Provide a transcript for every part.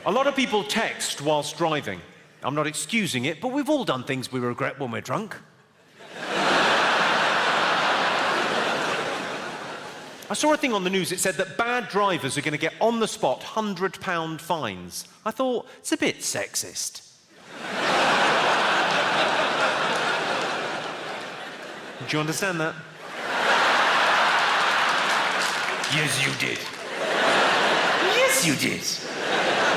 A lot of people text whilst driving. I'm not excusing it, but we've all done things we regret when we're drunk. I saw a thing on the news, it said that bad drivers are going to get on-the-spot £100 fines. I thought, it's a bit sexist. Do you understand that? Yes, you did. Yes, you did.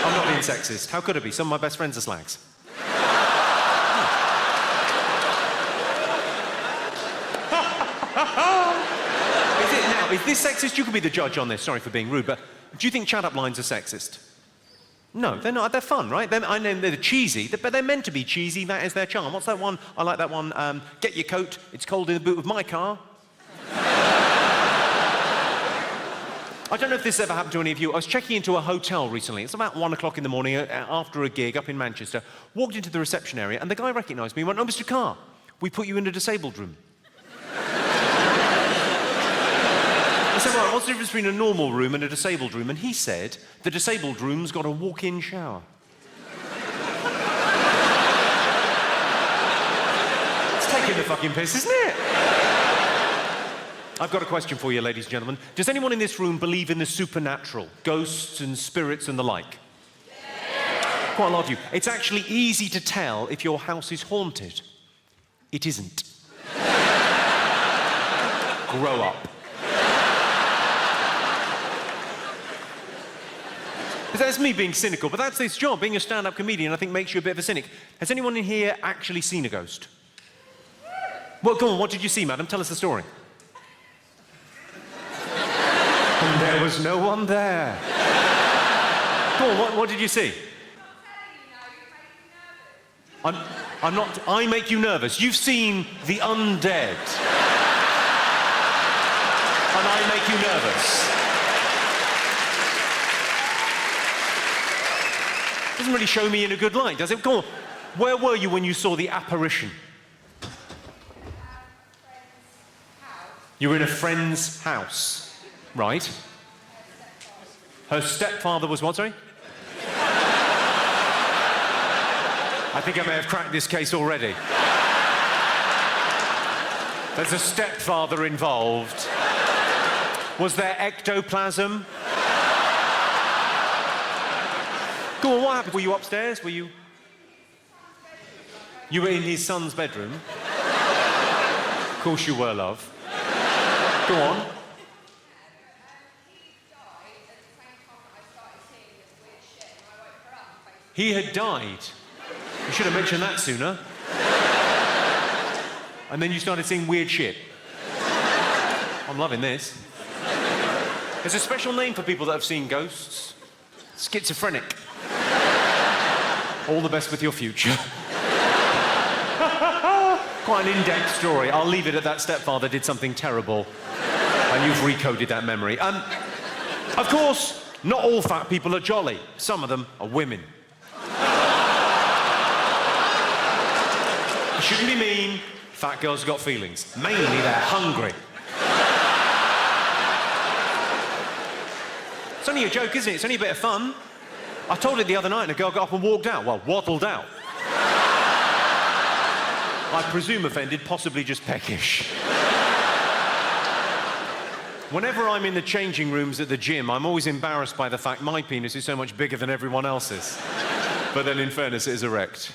I'm not being sexist. How could it be? Some of my best friends are slags. Is this sexist? You could be the judge on this. Sorry for being rude, but do you think chat-up lines are sexist? No, they're not. They're fun, right? I know they're cheesy, but they're meant to be cheesy. That is their charm. What's that one? I like that one. Get your coat. It's cold in the boot of my car. I don't know if this ever happened to any of you. I was checking into a hotel recently. It's about 1 o'clock in the morning after a gig up in Manchester. Walked into the reception area, and the guy recognised me and went, "Oh, Mr. Carr, we put you in a disabled room." I said, "Right, what's the difference between a normal room and a disabled room?" And he said, "The disabled room's got a walk-in shower." It's taking the fucking piss, isn't it? I've got a question for you, ladies and gentlemen. Does anyone in this room believe in the supernatural? Ghosts and spirits and the like? Yeah. Quite a lot of you. It's actually easy to tell if your house is haunted. It isn't. Grow up. That's me being cynical, but that's this job. Being a stand-up comedian, I think, makes you a bit of a cynic. Has anyone in here actually seen a ghost? Well, go on, what did you see, madam? Tell us the story. And there was no one there. Go on, what did you see? I'm not... I make you nervous. You've seen the undead. And I make you nervous. Doesn't really show me in a good light, does it? Go on. Where were you when you saw the apparition? You were in a friend's house, right? Her stepfather was what, sorry? I think I may have cracked this case already. There's a stepfather involved. Was there ectoplasm? Go on, what happened? Were you upstairs? Were you... You were in his son's bedroom? Of course you were, love. Go on. He had died. You should have mentioned that sooner. And then you started seeing weird shit. I'm loving this. There's a special name for people that have seen ghosts. Schizophrenic. All the best with your future. Quite an in-depth story. I'll leave it at that stepfather did something terrible. And you've recoded that memory. Of course, not all fat people are jolly. Some of them are women. You shouldn't be mean. Fat girls have got feelings. Mainly, they're hungry. It's only a joke, isn't it? It's only a bit of fun. I told it the other night and a girl got up and walked out. Well, waddled out. I presume offended, possibly just peckish. Whenever I'm in the changing rooms at the gym, I'm always embarrassed by the fact my penis is so much bigger than everyone else's. But then, in fairness, it is erect.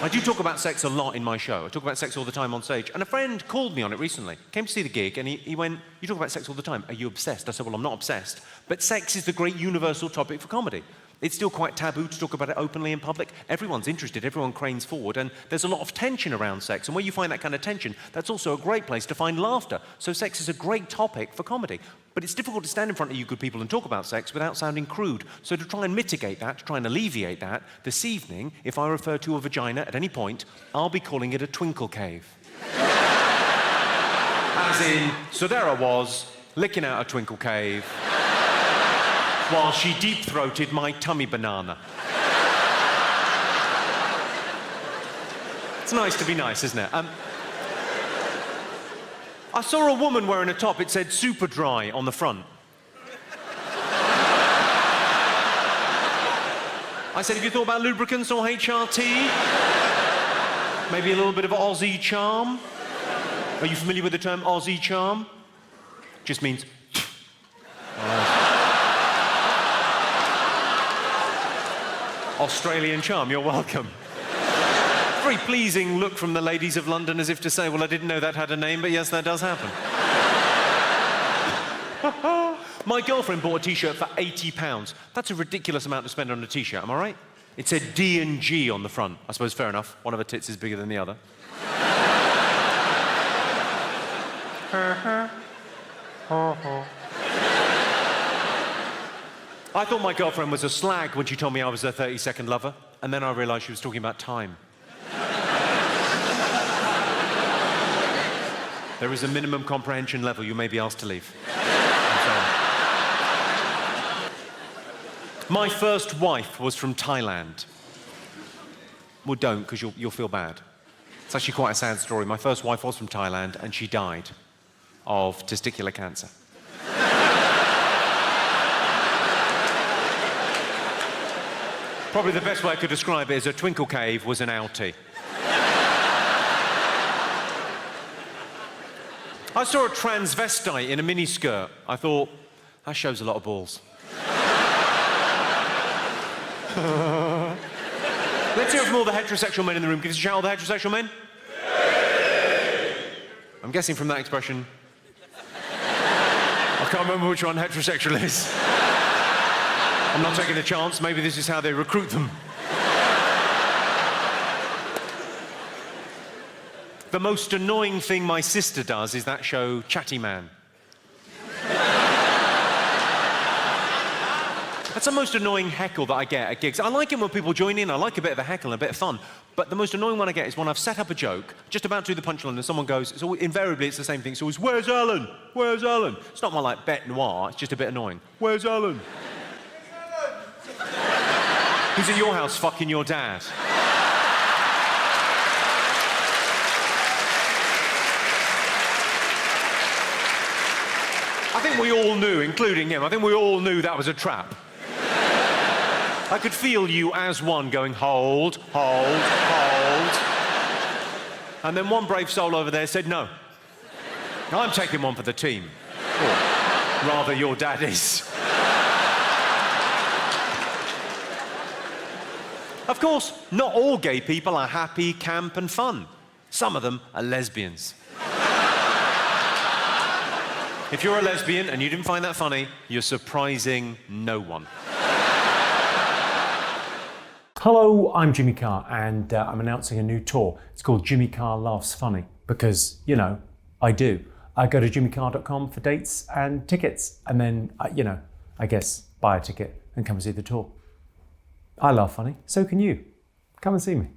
I do talk about sex a lot in my show. I talk about sex all the time on stage. And a friend called me on it recently. Came to see the gig, and he went, "You talk about sex all the time. Are you obsessed?" I said, "Well, I'm not obsessed. But sex is the great universal topic for comedy. It's still quite taboo to talk about it openly in public. Everyone's interested, everyone cranes forward, and there's a lot of tension around sex. And where you find that kind of tension, that's also a great place to find laughter. So sex is a great topic for comedy. But it's difficult to stand in front of you good people and talk about sex without sounding crude. So to try and mitigate that, to try and alleviate that, this evening, if I refer to a vagina at any point, I'll be calling it a twinkle cave." As in, so there I was, licking out a twinkle cave, while she deep-throated my tummy banana. It's nice to be nice, isn't it? I saw a woman wearing a top, it said super dry on the front. I said, have you thought about lubricants or HRT? Maybe a little bit of Aussie charm? Are you familiar with the term Aussie charm? Just means... Australian charm, you're welcome. Very pleasing look from the ladies of London, as if to say, well, I didn't know that had a name, but yes, that does happen. My girlfriend bought a T-shirt for £80. That's a ridiculous amount to spend on a T-shirt, am I right? It said D&G on the front. I suppose fair enough. One of her tits is bigger than the other. I thought my girlfriend was a slag when she told me I was her 32nd lover, and then I realised she was talking about time. There is a minimum comprehension level you may be asked to leave. I'm sorry. My first wife was from Thailand. Well, don't, because you'll feel bad. It's actually quite a sad story. My first wife was from Thailand, and she died of testicular cancer. Probably the best way I could describe it is a twinkle cave was an outie. I saw a transvestite in a miniskirt. I thought, that shows a lot of balls. Let's hear it from all the heterosexual men in the room. Give us a shout, all the heterosexual men. I'm guessing from that expression, I can't remember which one heterosexual is. I'm not taking a chance. Maybe this is how they recruit them. The most annoying thing my sister does is that show Chatty Man. That's the most annoying heckle that I get at gigs. I like it when people join in. I like a bit of a heckle and a bit of fun. But the most annoying one I get is when I've set up a joke, just about to do the punchline, and someone goes, invariably it's the same thing. It's always, where's Alan? Where's Alan? It's not my, like, bête noire. It's just a bit annoying. Where's Alan? Who's at your house fucking your dad? I think we all knew, including him, I think we all knew that was a trap. I could feel you as one going, hold, hold, hold. And then one brave soul over there said, no. I'm taking one for the team. Or rather, your dad is. Of course, not all gay people are happy, camp, and fun. Some of them are lesbians. If you're a lesbian and you didn't find that funny, you're surprising no one. Hello, I'm Jimmy Carr, and I'm announcing a new tour. It's called Jimmy Carr Laughs Funny, because, you know, I do. I go to jimmycarr.com for dates and tickets, and then, you know, I guess buy a ticket and come and see the tour. I laugh funny, so can you. Come and see me.